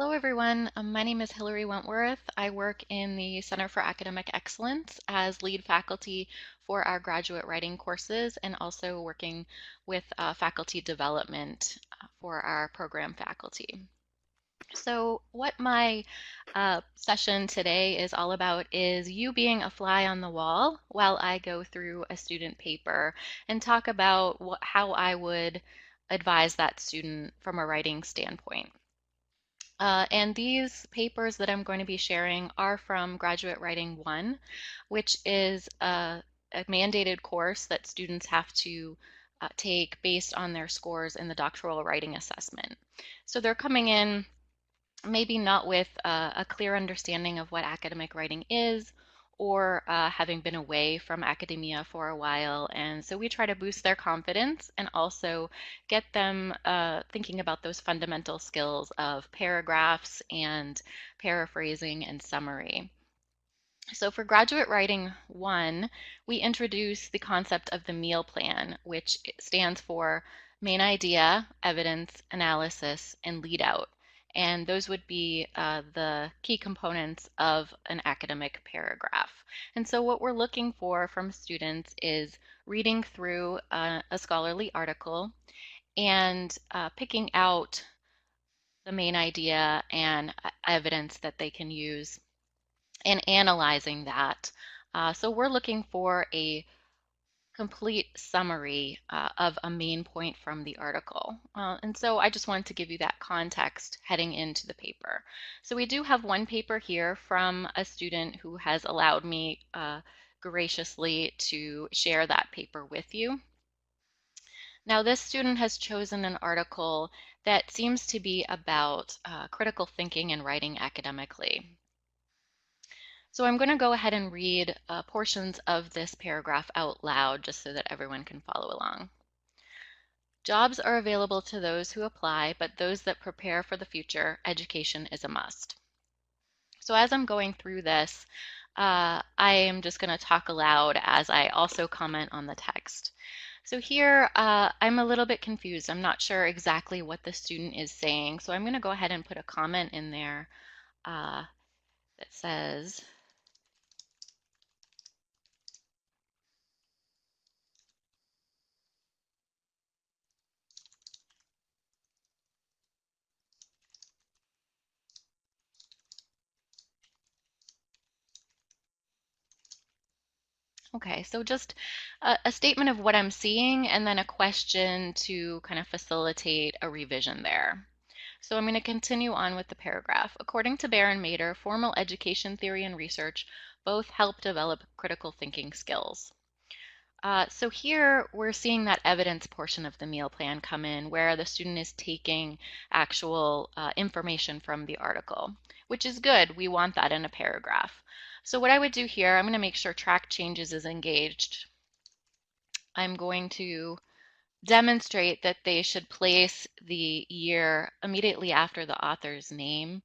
Hello everyone, my name is Hillary Wentworth. I work in the Center for Academic Excellence as lead faculty for our graduate writing courses and also working with faculty development for our program faculty. So what my session today is all about is you being a fly on the wall while I go through a student paper and talk about how I would advise that student from a writing standpoint. And these papers that I'm going to be sharing are from Graduate Writing 1, which is a mandated course that students have to take based on their scores in the doctoral writing assessment. So they're coming in maybe not with a clear understanding of what academic writing is or having been away from academia for a while. And so we try to boost their confidence and also get them thinking about those fundamental skills of paragraphs and paraphrasing and summary. So for Graduate Writing 1, we introduce the concept of the meal plan, which stands for main idea, evidence, analysis, and lead out. And those would be the key components of an academic paragraph. And so what we're looking for from students is reading through a scholarly article and picking out the main idea and evidence that they can use and analyzing that. So we're looking for a complete summary of a main point from the article. And so I just wanted to give you that context heading into the paper. So we do have one paper here from a student who has allowed me graciously to share that paper with you. Now this student has chosen an article that seems to be about critical thinking and writing academically. So I'm going to go ahead and read portions of this paragraph out loud just so that everyone can follow along. Jobs are available to those who apply, but those that prepare for the future, education is a must. So as I'm going through this, I am just going to talk aloud as I also comment on the text. So here, I'm a little bit confused. I'm not sure exactly what the student is saying. So I'm going to go ahead and put a comment in there that says, okay, so just a statement of what I'm seeing and then a question to kind of facilitate a revision there. So I'm going to continue on with the paragraph. According to Baron Mader, formal education theory and research both help develop critical thinking skills. So here we're seeing that evidence portion of the meal plan come in where the student is taking actual information from the article, which is good. We want that in a paragraph. So what I would do here, I'm going to make sure track changes is engaged. I'm going to demonstrate that they should place the year immediately after the author's name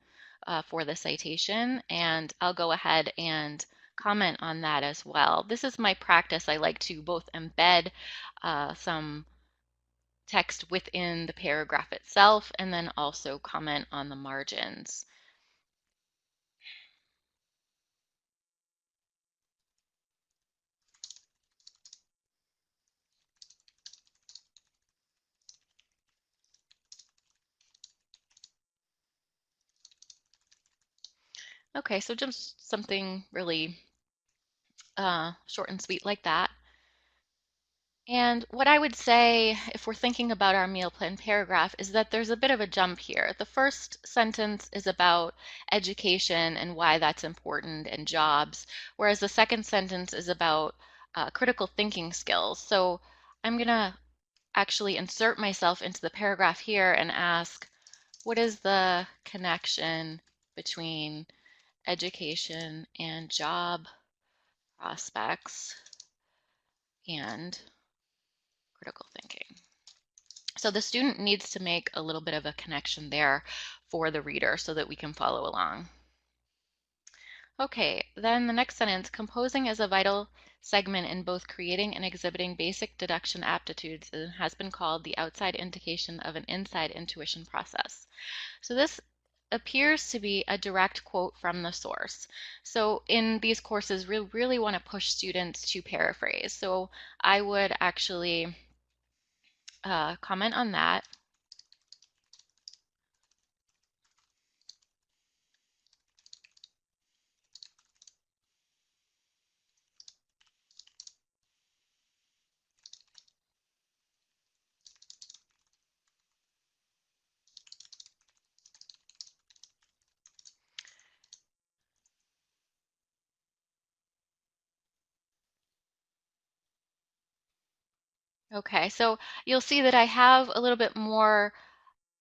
for the citation, and I'll go ahead and comment on that as well. This is my practice. I like to both embed some text within the paragraph itself and then also comment on the margins. Okay, so just something really short and sweet like that. And what I would say, if we're thinking about our meal plan paragraph, is that there's a bit of a jump here. The first sentence is about education and why that's important and jobs, whereas the second sentence is about critical thinking skills. So I'm going to actually insert myself into the paragraph here and ask, what is the connection between education and job prospects and critical thinking? So the student needs to make a little bit of a connection there for the reader so that we can follow along. Okay, then the next sentence, composing is a vital segment in both creating and exhibiting basic deduction aptitudes and has been called the outside indication of an inside intuition process. So this appears to be a direct quote from the source. So in these courses, we really want to push students to paraphrase. So I would actually comment on that. Okay, so you'll see that I have a little bit more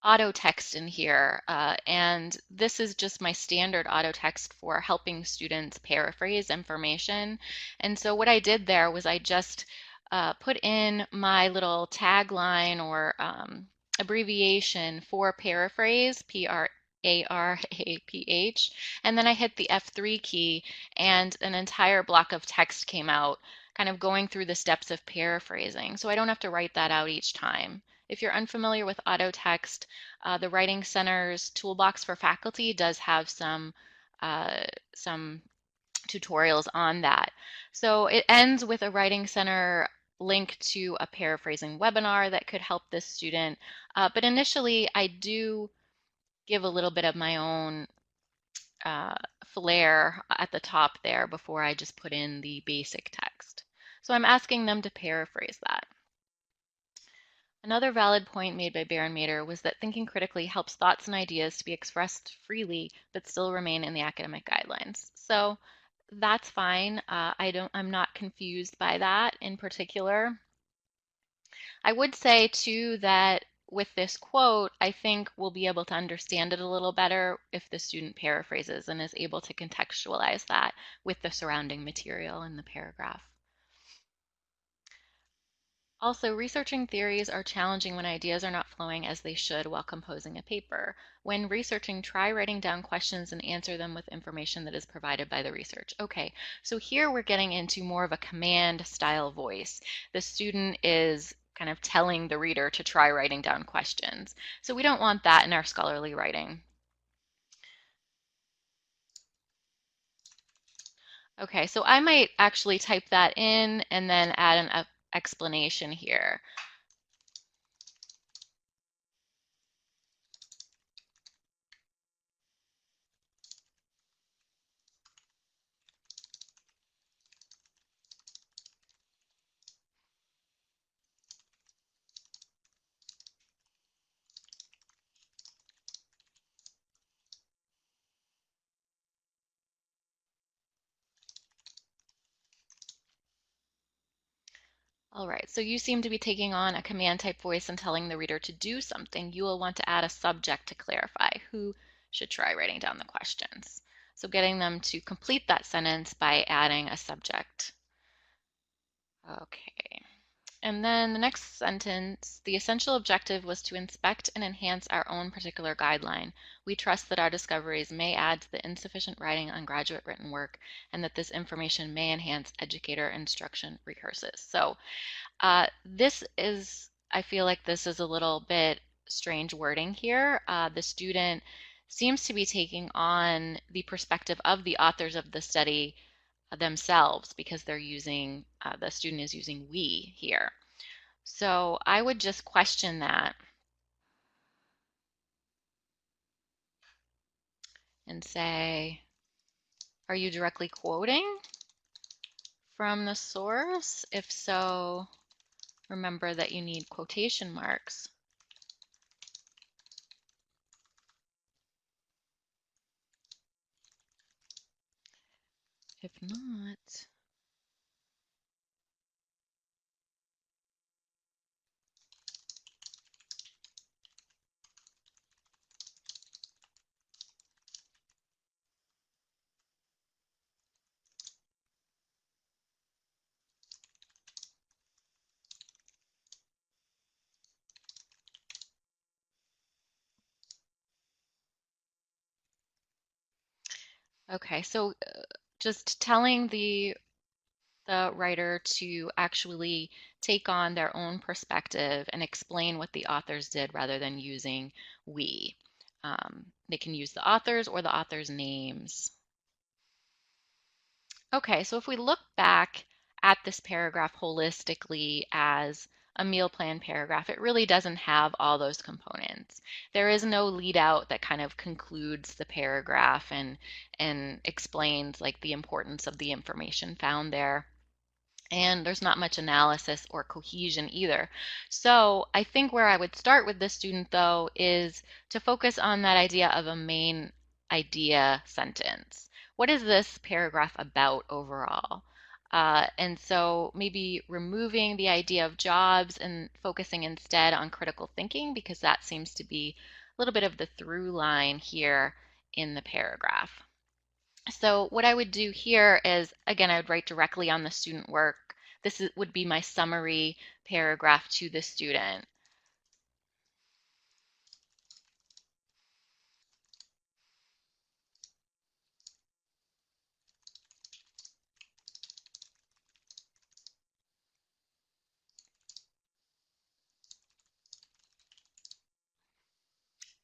auto text in here, and this is just my standard auto text for helping students paraphrase information. And so what I did there was I just put in my little tagline or abbreviation for paraphrase, Paraph, and then I hit the F3 key, and an entire block of text came out, kind of going through the steps of paraphrasing. So I don't have to write that out each time. If you're unfamiliar with auto text, the Writing Center's Toolbox for Faculty does have some tutorials on that. So it ends with a Writing Center link to a paraphrasing webinar that could help this student. But initially, I do give a little bit of my own uh, flair at the top there before I just put in the basic text. So I'm asking them to paraphrase that. Another valid point made by Baron Mader was that thinking critically helps thoughts and ideas to be expressed freely but still remain in the academic guidelines. So that's fine. I'm not confused by that in particular. I would say too that with this quote, I think we'll be able to understand it a little better if the student paraphrases and is able to contextualize that with the surrounding material in the paragraph. Also, researching theories are challenging when ideas are not flowing as they should while composing a paper. When researching, try writing down questions and answer them with information that is provided by the research. Okay, so here we're getting into more of a command style voice. The student is kind of telling the reader to try writing down questions. So we don't want that in our scholarly writing. Okay, so I might actually type that in and then add an explanation here. All right, so you seem to be taking on a command type voice and telling the reader to do something. You will want to add a subject to clarify who should try writing down the questions. So getting them to complete that sentence by adding a subject. Okay. And then the next sentence, the essential objective was to inspect and enhance our own particular guideline. We trust that our discoveries may add to the insufficient writing on graduate written work and that this information may enhance educator instruction recurses. So I feel like this is a little bit strange wording here. The student seems to be taking on the perspective of the authors of the study themselves because the student is using we here. So I would just question that and say, are you directly quoting from the source? If so, remember that you need quotation marks. If not, okay, so just telling the writer to actually take on their own perspective and explain what the authors did rather than using we. They can use the authors or the authors' names. Okay, so if we look back at this paragraph holistically as a meal plan paragraph, it really doesn't have all those components. There is no lead out that kind of concludes the paragraph and explains like the importance of the information found there. And there's not much analysis or cohesion either. So I think where I would start with the student though is to focus on that idea of a main idea sentence. What is this paragraph about overall? And so maybe removing the idea of jobs and focusing instead on critical thinking, because that seems to be a little bit of the through line here in the paragraph. So what I would do here is, again, I would write directly on the student work. Would be my summary paragraph to the student.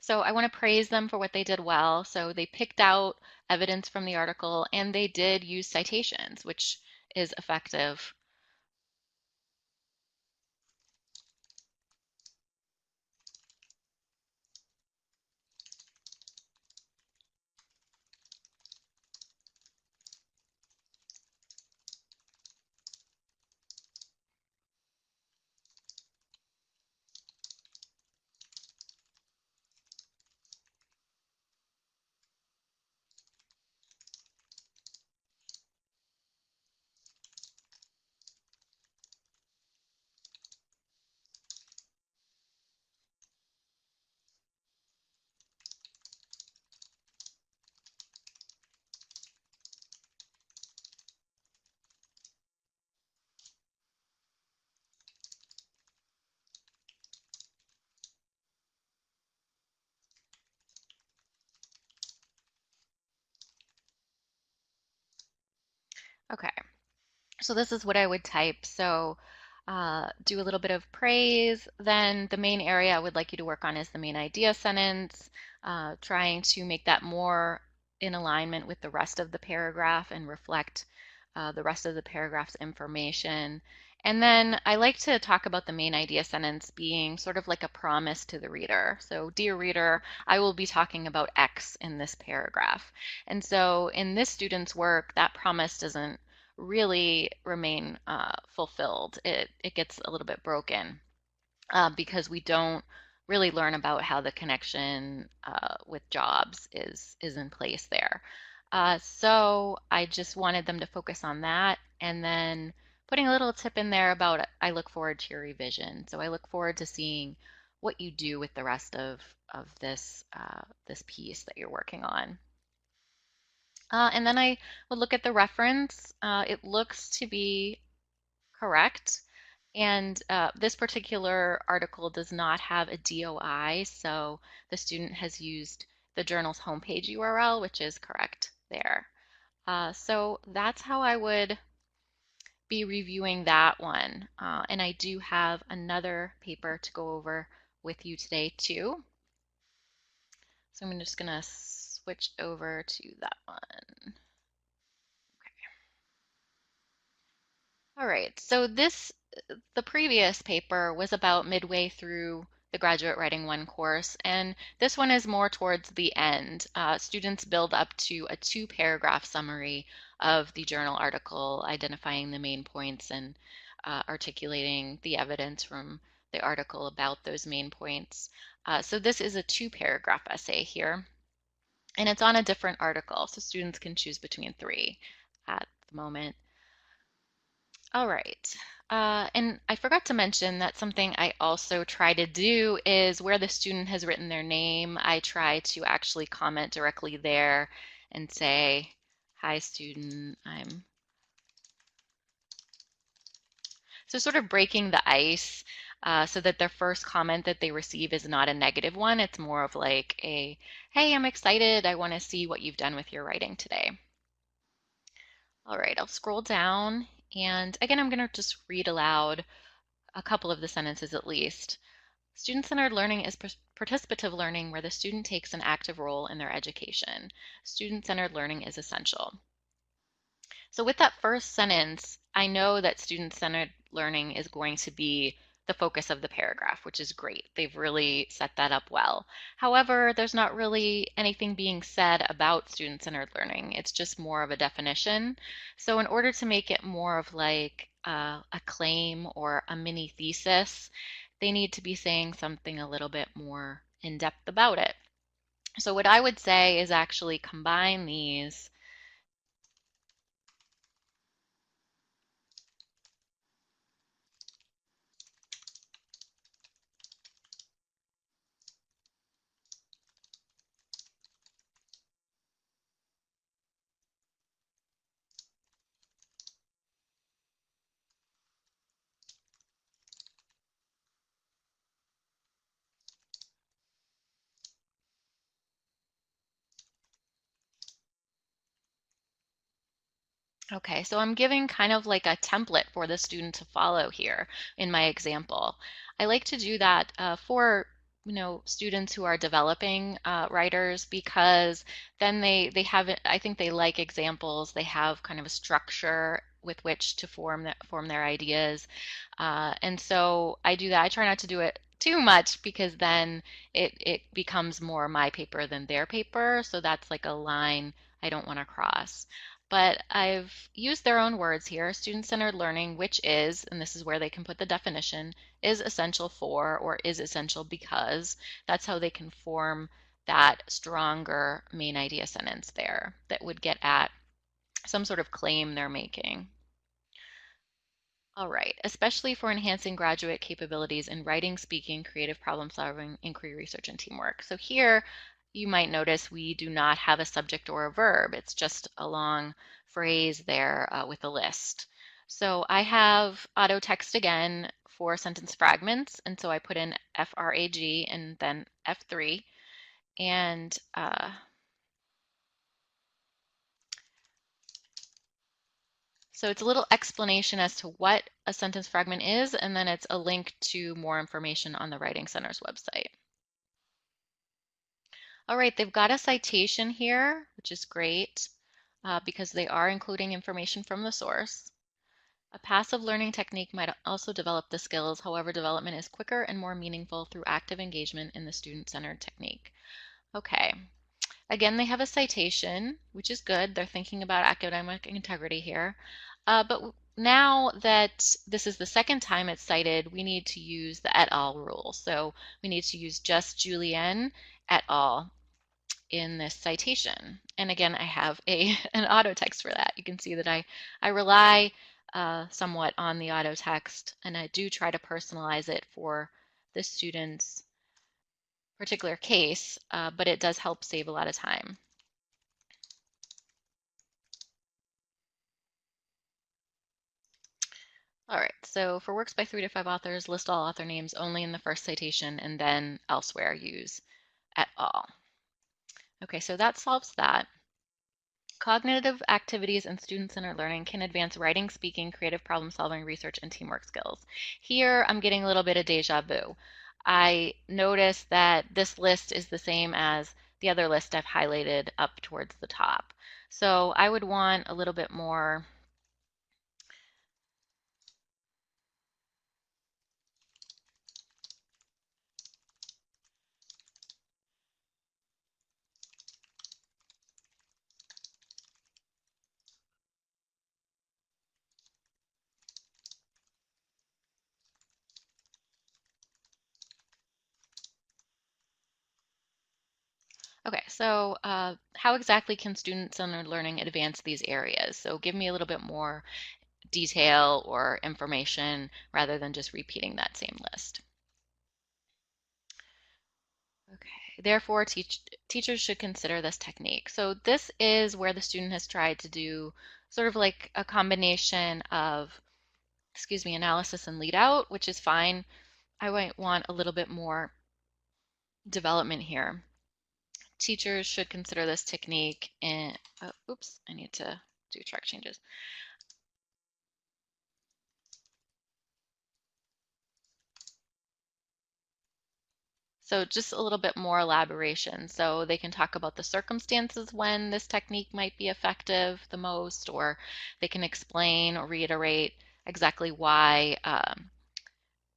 So I want to praise them for what they did well. So they picked out evidence from the article and they did use citations, which is effective. Okay. So this is what I would type. So do a little bit of praise. Then the main area I would like you to work on is the main idea sentence, trying to make that more in alignment with the rest of the paragraph and reflect the rest of the paragraph's information. And then I like to talk about the main idea sentence being sort of like a promise to the reader. So, dear reader, I will be talking about X in this paragraph. And so in this student's work, that promise doesn't really remain fulfilled. It gets a little bit broken because we don't really learn about how the connection with jobs is in place there. So I just wanted them to focus on that, and then putting a little tip in there about I look forward to your revision. So I look forward to seeing what you do with the rest of this piece that you're working on. And then I would look at the reference. It looks to be correct. And this particular article does not have a DOI, so the student has used the journal's homepage URL, which is correct there. So that's how I would be reviewing that one. And I do have another paper to go over with you today too. So I'm just going to switch over to that one. All right, so the previous paper was about midway through the Graduate Writing 1 course, and this one is more towards the end. Students build up to a 2-paragraph summary of the journal article, identifying the main points and articulating the evidence from the article about those main points. So this is a 2-paragraph essay here, and it's on a different article, so students can choose between 3 at the moment. All right. And I forgot to mention that something I also try to do is where the student has written their name, I try to actually comment directly there and say, hi, student, I'm. So sort of breaking the ice so that their first comment that they receive is not a negative one. It's more of like a, hey, I'm excited. I want to see what you've done with your writing today. All right, I'll scroll down. And again, I'm going to just read aloud a couple of the sentences at least. Student-centered learning is participative learning where the student takes an active role in their education. Student-centered learning is essential. So with that first sentence, I know that student-centered learning is going to be the focus of the paragraph, which is great. They've really set that up well. However, there's not really anything being said about student-centered learning. It's just more of a definition. So in order to make it more of like a claim or a mini thesis, they need to be saying something a little bit more in depth about it. So what I would say is actually combine these. Okay, so I'm giving kind of like a template for the student to follow here in my example. I like to do that for students who are developing writers because then they have it. I think they like examples. They have kind of a structure with which to form their ideas, and so I do that. I try not to do it too much because then it becomes more my paper than their paper. So that's like a line I don't want to cross. But I've used their own words here, student-centered learning, which is, and this is where they can put the definition, is essential for or is essential because. That's how they can form that stronger main idea sentence there that would get at some sort of claim they're making. All right, especially for enhancing graduate capabilities in writing, speaking, creative problem solving, inquiry, research, and teamwork. So here you might notice we do not have a subject or a verb. It's just a long phrase there with a list. So I have auto text again for sentence fragments. And so I put in FRAG and then F3. And so it's a little explanation as to what a sentence fragment is, and then it's a link to more information on the Writing Center's website. All right, they've got a citation here, which is great because they are including information from the source. A passive learning technique might also develop the skills. However, development is quicker and more meaningful through active engagement in the student-centered technique. Okay, again, they have a citation, which is good. They're thinking about academic integrity here. But now that this is the second time it's cited, we need to use the et al. Rule. So we need to use just Julienne et al. In this citation. And again, I have an auto text for that. You can see that I rely somewhat on the auto text, and I do try to personalize it for the student's particular case, but it does help save a lot of time. All right, so for works by 3 to 5 authors, list all author names only in the first citation and then elsewhere use et al. Okay, so that solves that. Cognitive activities in student-centered learning can advance writing, speaking, creative problem solving, research, and teamwork skills. Here, I'm getting a little bit of deja vu. I notice that this list is the same as the other list I've highlighted up towards the top. So I would want a little bit more. Okay, so how exactly can student-centered learning advance these areas? So give me a little bit more detail or information rather than just repeating that same list. Okay, therefore teachers should consider this technique. So this is where the student has tried to do sort of like a combination of, excuse me, analysis and lead out, which is fine. I might want a little bit more development here. Teachers should consider this technique in, oops, I need to do track changes. So just a little bit more elaboration. So they can talk about the circumstances when this technique might be effective the most, or they can explain or reiterate exactly why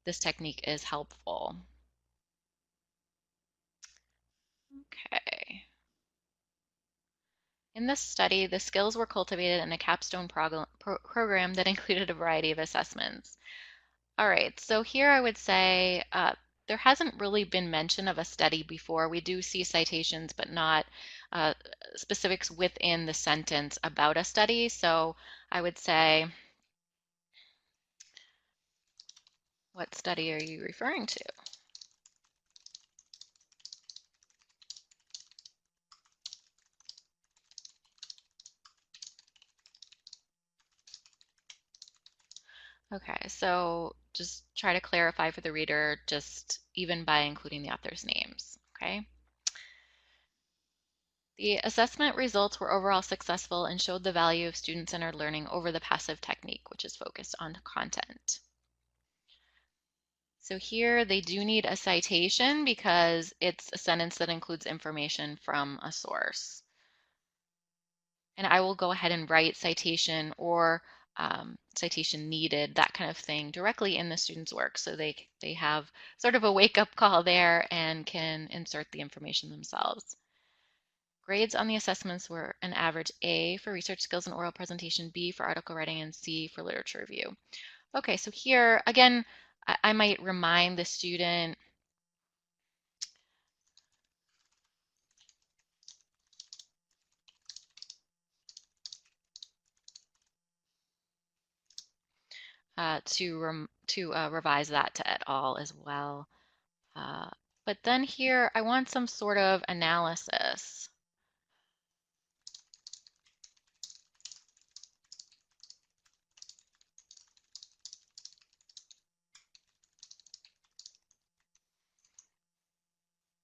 this technique is helpful. Okay. In this study, the skills were cultivated in a capstone program that included a variety of assessments. All right, so here I would say there hasn't really been mention of a study before. We do see citations, but not uh, specifics within the sentence about a study. So I would say, what study are you referring to? Okay, so just try to clarify for the reader, just even by including the author's names, okay? The assessment results were overall successful and showed the value of student-centered learning over the passive technique, which is focused on content. So here they do need a citation because it's a sentence that includes information from a source. And I will go ahead and write citation or citation needed, that kind of thing, directly in the student's work so they have sort of a wake-up call there and can insert the information themselves. Grades on the assessments were an average A for research skills and oral presentation, B for article writing, and C for literature review. Okay, so here, again, I might remind the student to revise that to et al. As well. Uh, but then here, I want some sort of analysis.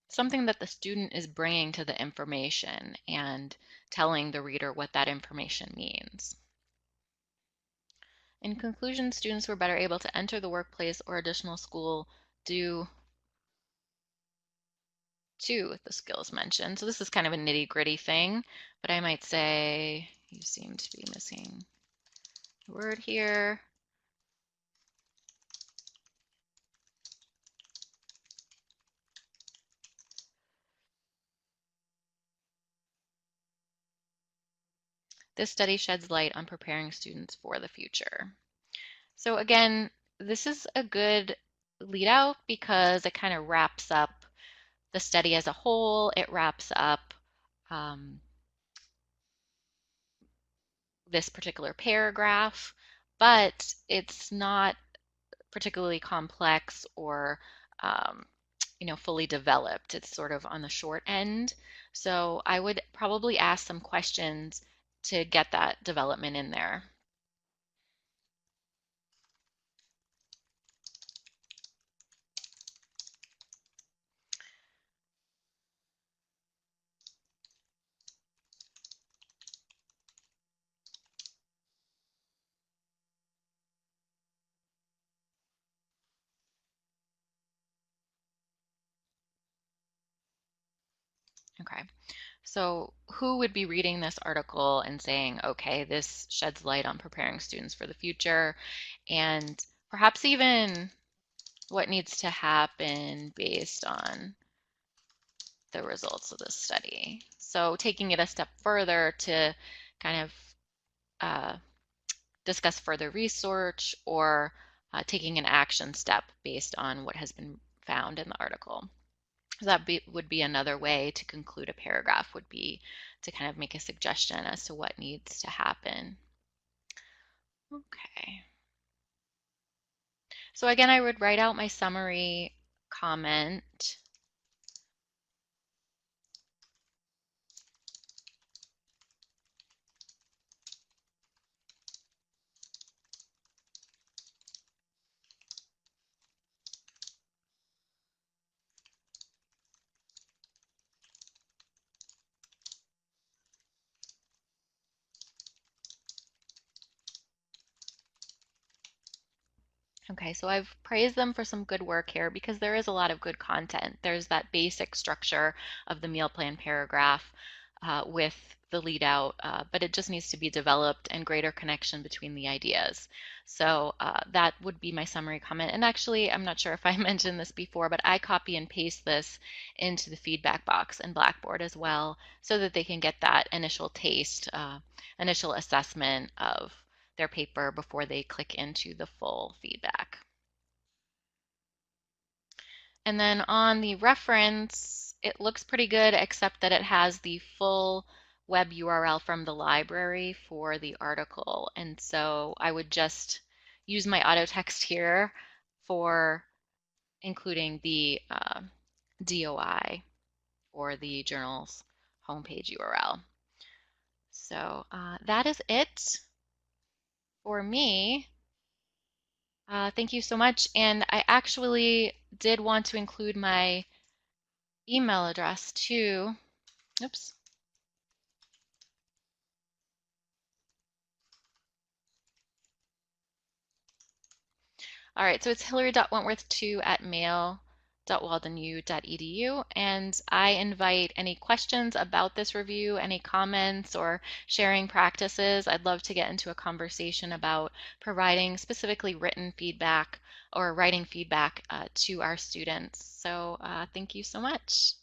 Something that the student is bringing to the information and telling the reader what that information means. In conclusion, students were better able to enter the workplace or additional school due to the skills mentioned. So this is kind of a nitty-gritty thing, but I might say you seem to be missing a word here. This study sheds light on preparing students for the future. So again, this is a good lead out because it kind of wraps up the study as a whole. It wraps up this particular paragraph, but it's not particularly complex or um, fully developed. It's sort of on the short end. So I would probably ask some questions to get that development in there. Okay. So who would be reading this article and saying, okay, this sheds light on preparing students for the future, and perhaps even what needs to happen based on the results of this study. So taking it a step further to kind of discuss further research or taking an action step based on what has been found in the article. Would be another way to conclude a paragraph, would be to kind of make a suggestion as to what needs to happen. Okay. So again, I would write out my summary comment. Okay, so I've praised them for some good work here because there is a lot of good content. There's that basic structure of the meal plan paragraph with the lead out, but it just needs to be developed and greater connection between the ideas. So that would be my summary comment. And actually, I'm not sure if I mentioned this before, but I copy and paste this into the feedback box in Blackboard as well so that they can get that initial taste, initial assessment of their paper before they click into the full feedback. And then on the reference, it looks pretty good, except that it has the full web URL from the library for the article. And so I would just use my auto text here for including the DOI or the journal's homepage URL. So that is it for me. Thank you so much. And I actually did want to include my email address too. Oops. All right, so it's hillary.wentworth2@mail.waldenu.edu, and I invite any questions about this review, any comments or sharing practices. I'd love to get into a conversation about providing specifically written feedback or writing feedback to our students. So thank you so much.